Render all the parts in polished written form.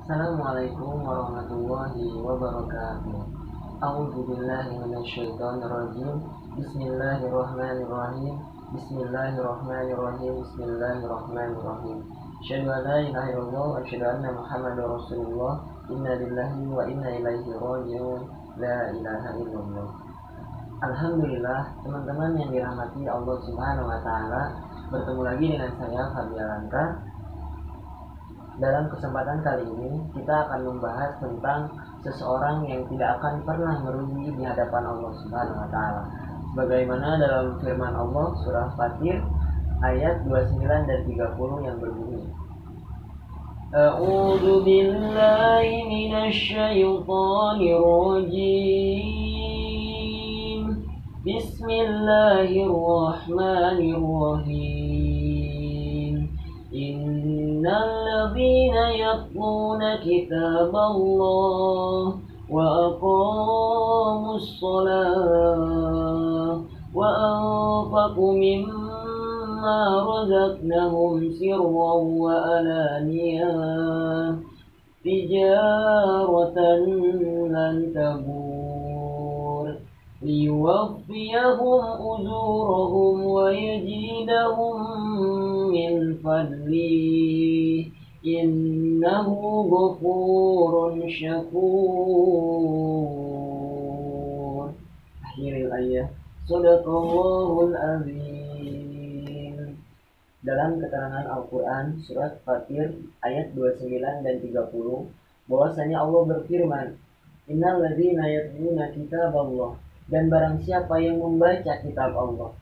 Assalamualaikum warahmatullahi wabarakatuh. A'udzu billahi minasyaitonir rajim. Bismillahirrahmanirrahim. Bismillahirrahmanirrahim. Bismillahirrahmanirrahim. Asyhadu an la ilaha illallah wa asyhadu anna Muhammadar Rasulullah. Inna lillahi wa inna ilaihi raji'un. La ilaha illallah. Alhamdulillah, teman-teman yang dirahmati Allah Subhanahu wa taala, bertemu lagi dengan saya Fabialanka. Dalam kesempatan kali ini, kita akan membahas tentang seseorang yang tidak akan pernah merugi di hadapan Allah Subhanahu wa taala. Sebagaimana dalam firman Allah surah Fatir ayat 29 dan 30 yang berbunyi, A'udzu billahi minasyaitonir rajim. Bismillahirrahmanirrahim. Innalladzina yatluna kitaballah wa aqamus shalah wa anfaqu mimma razaqnahum sirran wa alaniyah tijaratan lan tabur liyuwaffiyahum ujurahum wa yazidahum min fadlih innahu ghafurun syakur. Akhiril ayat. Shadaqallahul azim. Dalam keterangan Al-Quran surat Fatir ayat 29 dan 30, bahwasanya Allah berfirman, Innal ladzina yatluna kitaballah, dan barang siapa yang membaca kitab Allah.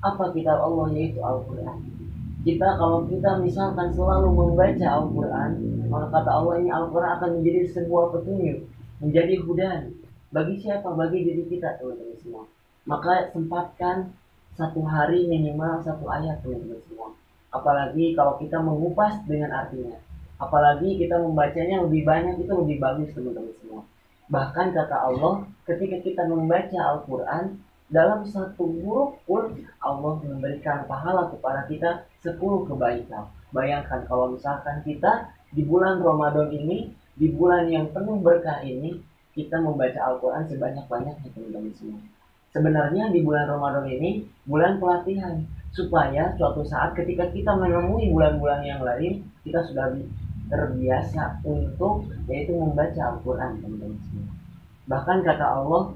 Apa kitab Allah? Yaitu Al-Quran. Kalau kita misalkan selalu membaca Al-Quran, maka kata Allah ini Al-Quran akan menjadi sebuah petunjuk, menjadi hudan. Bagi siapa? Bagi diri kita, teman-teman semua. Maka sempatkan satu hari minimal satu ayat, teman-teman semua. Apalagi kalau kita mengupas dengan artinya. Apalagi kita membacanya lebih banyak, itu lebih bagus, teman-teman semua. Bahkan kata Allah, ketika kita membaca Al-Quran, dalam satu huruf pun Allah memberikan pahala kepada kita 10 kebaikan. Bayangkan kalau misalkan kita di bulan Ramadan ini, di bulan yang penuh berkah ini, kita membaca Al-Quran sebanyak-banyaknya, teman-teman semua. Sebenarnya di bulan Ramadan ini bulan pelatihan, supaya suatu saat ketika kita menemui bulan-bulan yang lain, kita sudah terbiasa untuk yaitu membaca Al-Quran, teman-teman semua. Bahkan kata Allah,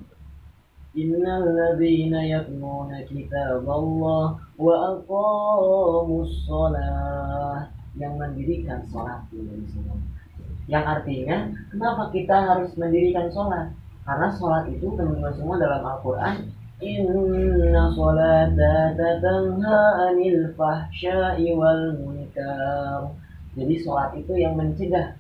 Innalladzina yatluna kitaballah wa aqamus shalah, yang mendirikan sholat, teman-teman semua. Yang artinya, kenapa kita harus mendirikan sholat? Karena sholat itu, teman-teman semua, dalam Al-Quran, Inna sholata tanha anil fahsya'i wal munkar. Jadi sholat itu yang mencegah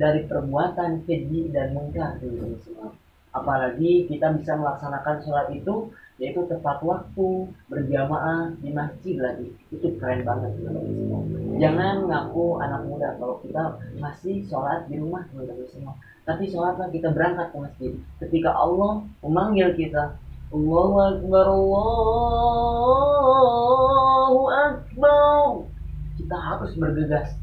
dari perbuatan keji dan munkar, teman-teman semua. Apalagi kita bisa melaksanakan sholat itu yaitu tepat waktu, berjamaah di masjid lagi. Itu keren banget, teman-teman semua. Jangan ngaku anak muda kalau kita masih sholat di rumah, teman-teman semua. Tapi sholatlah kita berangkat ke masjid. Ketika Allah memanggil kita, Allahu Akbar, Allahu Akbar, kita harus bergegas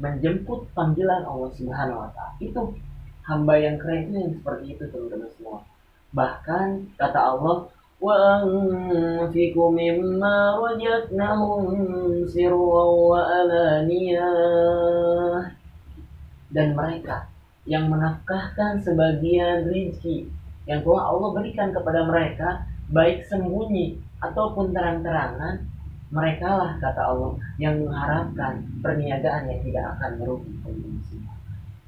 menjemput panggilan Allah Subhanahu wa taala. Itu hamba yang keren itu yang seperti itu, teman-teman semua. Bahkan kata Allah, wa anfiqu mimma rajatnahum sirran wa alaniyah, dan mereka yang menafkahkan sebagian rezeki yang telah Allah berikan kepada mereka, baik sembunyi ataupun terang-terangan, mereka lah kata Allah yang mengharapkan perniagaan yang tidak akan merugi, teman-teman semua.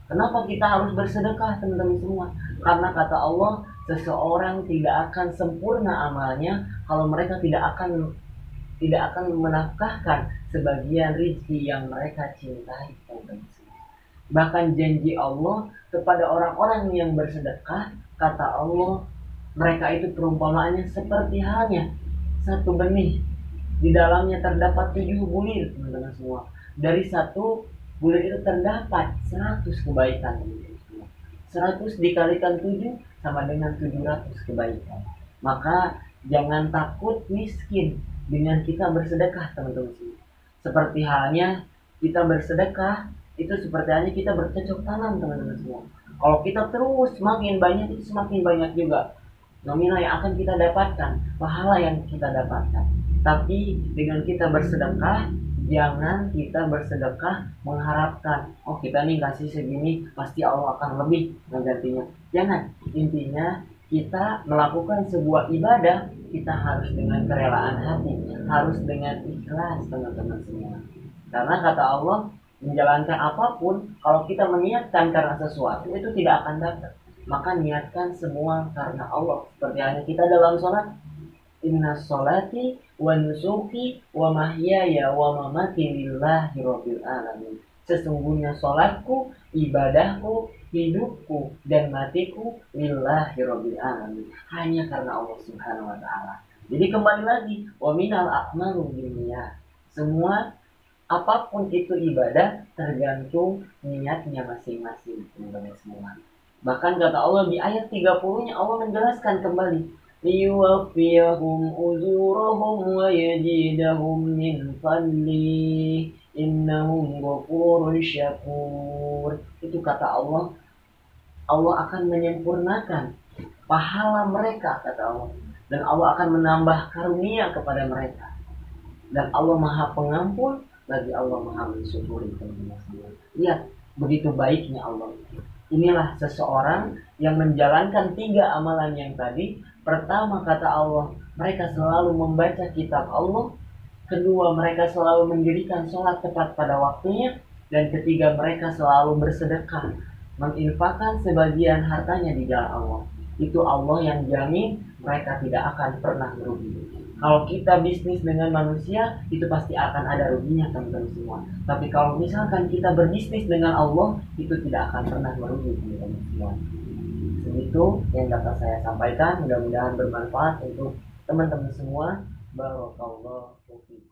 Kenapa kita harus bersedekah, teman-teman semua? Karena kata Allah, seseorang tidak akan sempurna amalnya kalau mereka tidak akan menafkahkan sebagian rezeki yang mereka cintai, teman-teman semua. Bahkan janji Allah kepada orang-orang yang bersedekah, kata Allah, mereka itu perumpamaannya seperti halnya satu benih, di dalamnya terdapat 7 bulir, teman-teman semua. Dari satu bulir itu terdapat 100 kebaikan, teman-teman semua. 100 dikalikan 7 sama dengan 700 kebaikan. Maka jangan takut miskin dengan kita bersedekah, teman-teman semua. Seperti halnya kita bersedekah itu seperti hanya kita bercocok tanam, teman-teman semua. Kalau kita terus semakin banyak, itu semakin banyak juga nominal yang akan kita dapatkan, pahala yang kita dapatkan. Tapi dengan kita bersedekah, jangan kita bersedekah mengharapkan, oh kita nih kasih segini pasti Allah akan lebih menggantinya. Jangan. Intinya kita melakukan sebuah ibadah, kita harus dengan kerelaan hati, harus dengan ikhlas, teman-teman semua. Karena kata Allah, menjalankan apapun, kalau kita meniatkan karena sesuatu, itu tidak akan dapat. Maka niatkan semua karena Allah. Seperti halnya kita dalam sholat, inna sholati wa nusuki wa mahyaya wa mamati lillahi rabbil alamin. Sesungguhnya sholatku, ibadahku, hidupku, dan matiku lillahi rabbil alamin. Hanya karena Allah subhanahu wa ta'ala. Jadi kembali lagi, wa minal a'malu binniyat. Semua apapun itu ibadah tergantung niatnya masing-masing, teman-teman semua. Bahkan kata Allah di ayat 30-nya, Allah menjelaskan kembali, liyuwaffiyahum ujurahum wa yazidahum min fadli innahum ghafurun syakur. Itu kata Allah, Allah akan menyempurnakan pahala mereka, kata Allah, dan Allah akan menambah karunia kepada mereka. Dan Allah Maha Pengampun, bagi Allah Maha Mensyukuri, teman-teman semua. Lihat begitu baiknya Allah. Inilah seseorang yang menjalankan 3 amalan yang tadi. Pertama, kata Allah, mereka selalu membaca kitab Allah. Kedua, mereka selalu mendirikan sholat tepat pada waktunya. Dan ketiga, mereka selalu bersedekah, menginfakkan sebagian hartanya di jalan Allah. Itu Allah yang jamin mereka tidak akan pernah merugi. Kalau kita bisnis dengan manusia, itu pasti akan ada ruginya, teman-teman semua. Tapi kalau misalkan kita berbisnis dengan Allah, itu tidak akan pernah merugi, teman-teman semua. Segitu yang dapat saya sampaikan. Mudah-mudahan bermanfaat untuk teman-teman semua. Barakallahu fiikum.